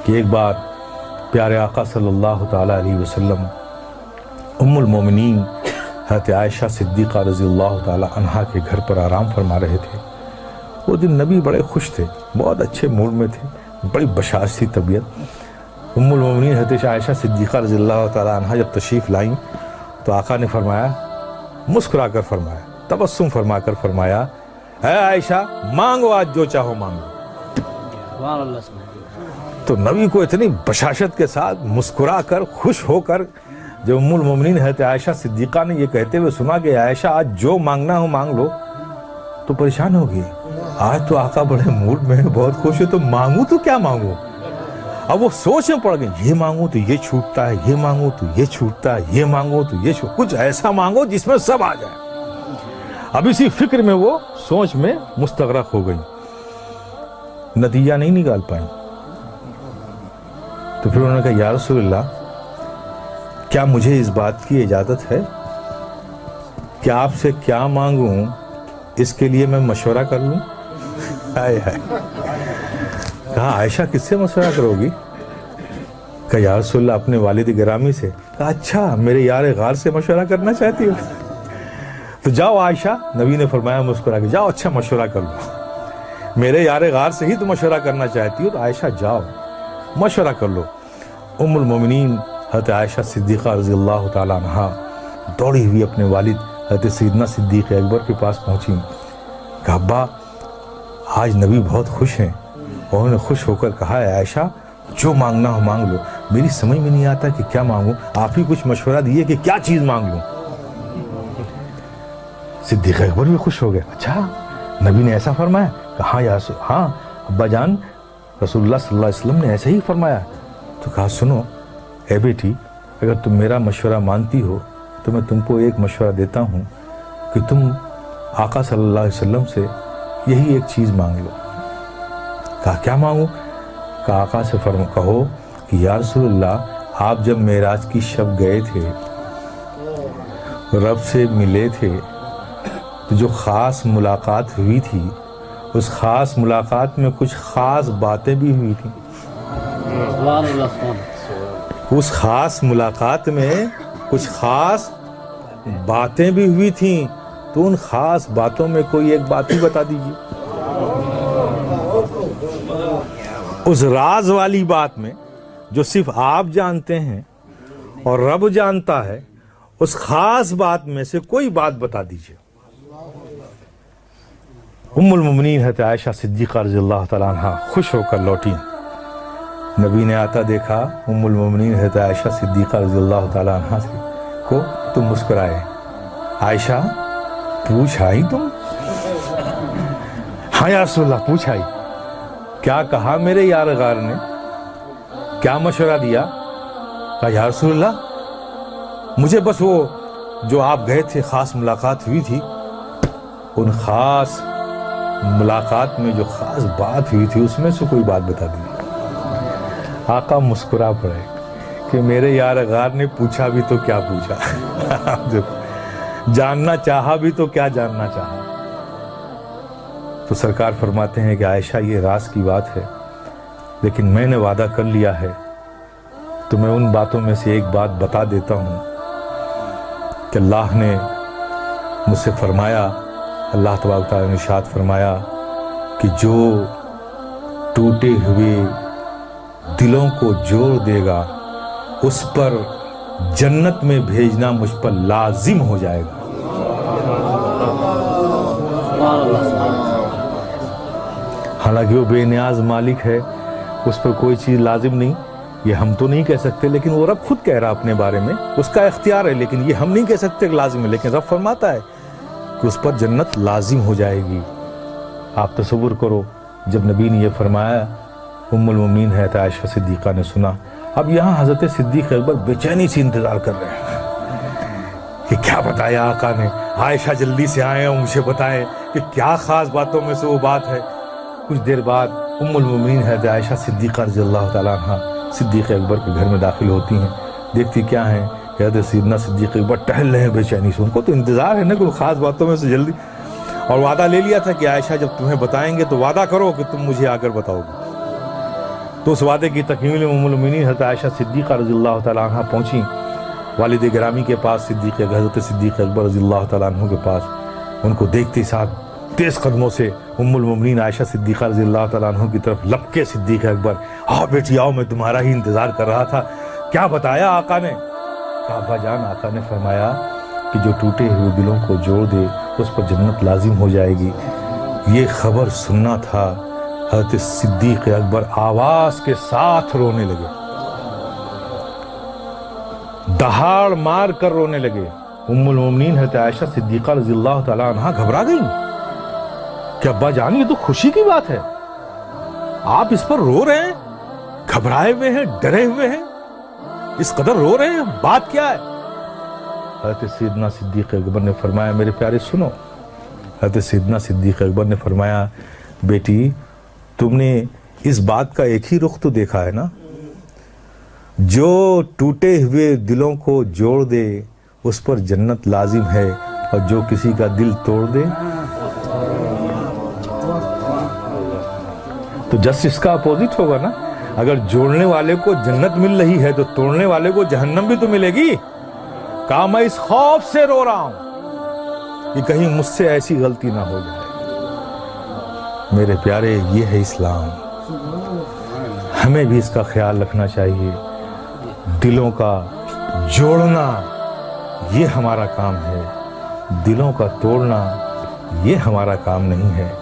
کہ ایک بار پیارے آقا صلی اللہ تعالیٰ علیہ وسلم ام المومنین حضرت عائشہ صدیقہ رضی اللہ تعالیٰ عنہا کے گھر پر آرام فرما رہے تھے۔ وہ دن نبی بڑے خوش تھے، بہت اچھے موڈ میں تھے، بڑی بشاش تھی طبیعت۔ ام المومنین حضرت عائشہ صدیقہ رضی اللہ تعالیٰ عنہا جب تشریف لائیں تو آقا نے فرمایا، مسکرا کر فرمایا، تبسم فرما کر فرمایا، اے عائشہ مانگو آج جو چاہو مانگو۔ تو نبی کو اتنی بشاشت کے ساتھ مسکرا کر خوش ہو کر جب ام المومنین حضرت عائشہ صدیقہ نے یہ کہتے ہوئے سنا کہ عائشہ آج جو مانگنا ہو مانگ لو، تو پریشان ہو گئی۔ آج تو آقا بڑے موڈ میں بہت خوش ہے، تو مانگوں تو کیا مانگوں؟ اب وہ سوچ میں پڑ گئے، یہ مانگوں تو یہ چھوٹتا ہے، یہ مانگوں تو یہ چھوٹتا ہے، یہ مانگوں تو یہ کچھ ایسا مانگو جس میں سب آ جائے۔ اب اسی فکر میں وہ سوچ میں مستغرق ہو گئی، نتیجہ نہیں نکال پائیں۔ تو پھر انہوں نے کہا، یا رسول اللہ کیا مجھے اس بات کی اجازت ہے کہ آپ سے کیا مانگوں اس کے لیے میں مشورہ کر لوں؟ کہا عائشہ کس سے مشورہ کرو گی؟ کہا یا رسول اللہ اپنے والد گرامی سے۔ کہا اچھا میرے یار غار سے مشورہ کرنا چاہتی ہو؟ تو جاؤ عائشہ، نبی نے فرمایا مسکرا کے، جاؤ اچھا مشورہ کر لو، میرے یار غار سے ہی تو مشورہ کرنا چاہتی ہو تو عائشہ جاؤ مشورہ کر لو۔ ام المومنین حضرت عائشہ صدیقہ رضی اللہ تعالیٰ عنہا دوڑی ہوئی اپنے والد حضرت سیدنا صدیق اکبر کے پاس پہنچی۔ کہا ابا آج نبی بہت خوش ہیں، انہوں نے خوش ہو کر کہا ہے عائشہ جو مانگنا ہو مانگ لو، میری سمجھ میں نہیں آتا کہ کیا مانگوں، آپ ہی کچھ مشورہ دیے کہ کیا چیز مانگ لوں۔ صدیق اکبر بھی خوش ہو گئے، اچھا نبی نے ایسا فرمایا؟ کہا ہاں ابا جان رسول اللہ صلی اللہ علیہ وسلم نے ایسا ہی فرمایا۔ تو کہا سنو اے بیٹی، اگر تم میرا مشورہ مانتی ہو تو میں تم کو ایک مشورہ دیتا ہوں کہ تم آقا صلی اللہ علیہ وسلم سے یہی ایک چیز مانگ لو۔ کہا کیا مانگوں؟ کہا آقا سے کہو کہ یا رسول اللہ آپ جب معراج کی شب گئے تھے، رب سے ملے تھے، تو جو خاص ملاقات ہوئی تھی اس خاص ملاقات میں کچھ خاص باتیں بھی ہوئی تھیں۔ اس خاص ملاقات میں کچھ خاص باتیں بھی ہوئی تھیں، تو ان خاص باتوں میں کوئی ایک بات ہی بتا دیجیے۔ اس راز والی بات میں جو صرف آپ جانتے ہیں اور رب جانتا ہے، اس خاص بات میں سے کوئی بات بتا دیجیے۔ ام المومنین حضرت عائشہ صدیقہ رضی اللہ تعالیٰ عنہ خوش ہو کر لوٹی۔ نبی نے آتا دیکھا ام المومنین حضرت عائشہ صدیقہ رضی اللہ تعالیٰ عنہ کو تو مسکرائے، عائشہ پوچھ آئی تم؟ ہاں یا رسول اللہ پوچھ آئی۔ کیا کہا میرے یار غار نے؟ کیا مشورہ دیا؟ کہا یا رسول اللہ مجھے بس وہ جو آپ گئے تھے خاص ملاقات ہوئی تھی، ان خاص ملاقات میں جو خاص بات ہوئی تھی اس میں سے کوئی بات بتا دی۔ آقا مسکرا پڑے کہ میرے یار غار نے پوچھا بھی تو کیا پوچھا، جاننا چاہا بھی تو کیا جاننا چاہا۔ تو سرکار فرماتے ہیں کہ عائشہ یہ راز کی بات ہے، لیکن میں نے وعدہ کر لیا ہے تو میں ان باتوں میں سے ایک بات بتا دیتا ہوں کہ اللہ نے مجھ سے فرمایا، اللہ تبارک تعالیٰ نے ارشاد فرمایا کہ جو ٹوٹے ہوئے دلوں کو جوڑ دے گا اس پر جنت میں بھیجنا مجھ پر لازم ہو جائے گا۔ حالانکہ وہ بے نیاز مالک ہے، اس پر کوئی چیز لازم نہیں، یہ ہم تو نہیں کہہ سکتے، لیکن وہ رب خود کہہ رہا اپنے بارے میں، اس کا اختیار ہے، لیکن یہ ہم نہیں کہہ سکتے کہ لازم ہے، لیکن رب فرماتا ہے کہ اس پر جنت لازم ہو جائے گی۔ آپ تصور کرو جب نبی نے یہ فرمایا، ام المومنین حضرت عائشہ صدیقہ نے سنا۔ اب یہاں حضرت صدیق اکبر بے چینی سے انتظار کر رہے ہیں کہ کیا بتایا آقا نے، عائشہ جلدی سے آئیں اور مجھے بتائیں کہ کیا خاص باتوں میں سے وہ بات ہے۔ کچھ دیر بعد ام المومنین حضرت عائشہ صدیقہ رضی اللہ تعالیٰ عنہ صدیق اکبر کے گھر میں داخل ہوتی ہیں، دیکھتی کیا ہیں کہ حضرت سیدنا صدیق اکبر ٹہل رہے ہیں بے چینی سے، ان کو تو انتظار ہے نا کہ خاص باتوں میں سے جلدی، اور وعدہ لے لیا تھا کہ عائشہ جب تمہیں بتائیں گے تو وعدہ کرو کہ تم مجھے آ کر بتاؤ گے۔ تو اس وعدے کی تکمیل ام المؤمنین حضرت عائشہ صدیقہ رضی اللہ تعالیٰ عنہ پہنچی والد گرامی کے پاس، حضرت صدیق اکبر رضی اللہ تعالیٰ عنہ کے پاس. ان کو دیکھتے ہی ساتھ تیز قدموں سے ام المؤمنین عائشہ صدیقہ رضی اللہ تعالیٰ عنہ کی طرف لپکے صدیق اکبر. آؤ بیٹی آؤ، میں تمہارا ہی انتظار کر رہا تھا. کیا بتایا آقا نے؟ کہا ابا جان، آقا نے فرمایا کہ جو ٹوٹے ہوئے دلوں کو جوڑ دے اس پر جنت لازم ہو جائے گی. یہ خبر سننا تھا. حضرت صدیق اکبر آواز کے ساتھ رونے لگے، دہاڑ مار کر رونے لگے. ام المؤمنین حضرت عائشہ صدیقہ رضی اللہ تعالیٰ عنہ گھبرا گئیں کہ ابا جان یہ تو خوشی کی بات ہے، آپ اس پر رو رہے ہیں، گھبرائے ہوئے ہیں، ڈرے ہوئے ہیں، اس قدر رو رہے ہیں، بات کیا ہے؟ حضرت سیدنا صدیق اکبر نے فرمایا میرے پیارے سنو. حضرت سیدنا صدیق اکبر نے فرمایا بیٹی تم نے اس بات کا ایک ہی رخ تو دیکھا ہے نا، جو ٹوٹے ہوئے دلوں کو جوڑ دے اس پر جنت لازم ہے، اور جو کسی کا دل توڑ دے تو جسٹ اس کا اپوزٹ ہوگا نا. اگر جوڑنے والے کو جنت مل رہی ہے تو توڑنے والے کو جہنم بھی تو ملے گی. کہا میں اس خوف سے رو رہا ہوں کہ کہیں مجھ سے ایسی غلطی نہ ہو جائے. میرے پیارے یہ ہے اسلام، ہمیں بھی اس کا خیال رکھنا چاہیے. دلوں کا جوڑنا یہ ہمارا کام ہے، دلوں کا توڑنا یہ ہمارا کام نہیں ہے.